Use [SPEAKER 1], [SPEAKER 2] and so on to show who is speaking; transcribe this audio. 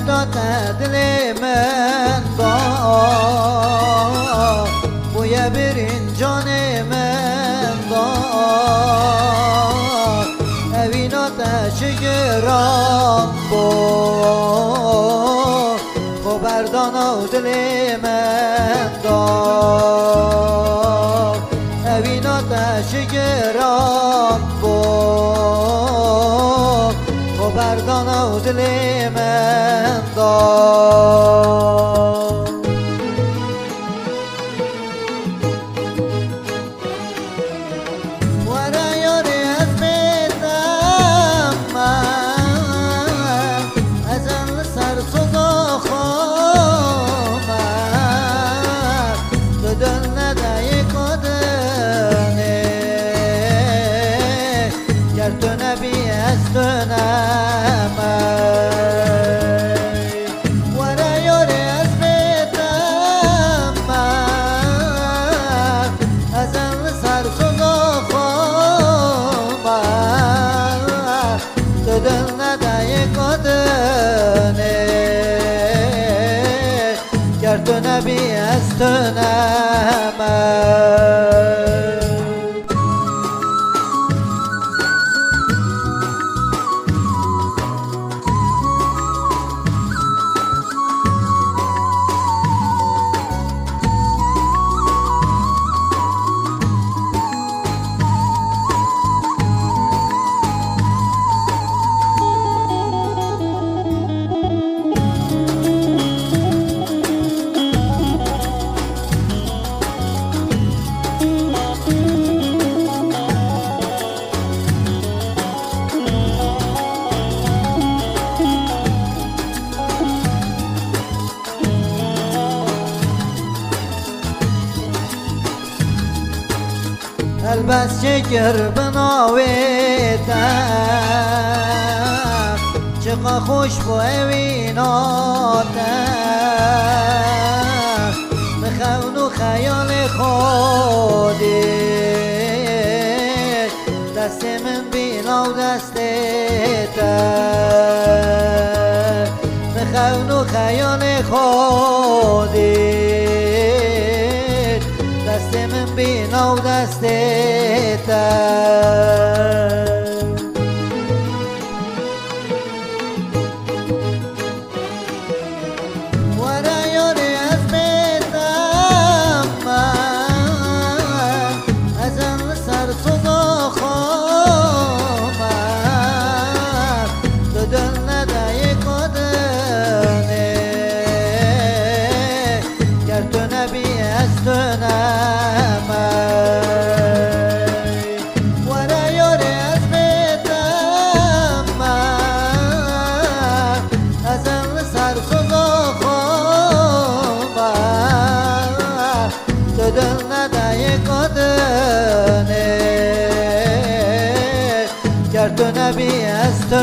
[SPEAKER 1] داد دل من با بوی برین جان من با اوین آتش گران با بردان و دل من داد اوین آتش گران با بردان و دل من داد ورا یاری از بیتم من از ان سر صدا خواهم تو دل ندهی کدنه گر تو نبی از تو ورا یاری از بیتم من از ان سر صدا خواهم تو دل ندهی کدنه گر تو نبی از تو البس شکر بناویتم چقا خوش با اویناتم بخون و خیال خودی دست من بیناو دستتم بخون و خیال خودی دست من بیناو دستتم ورا یاری از بیتم من از ان سر صدا خواهم تو دل ندهی کدنه گر تو نبی از تو ورا یاری از بیتم من از ان سر صدا خواهم تو دل ندهی کدنه گر تو نبی از تو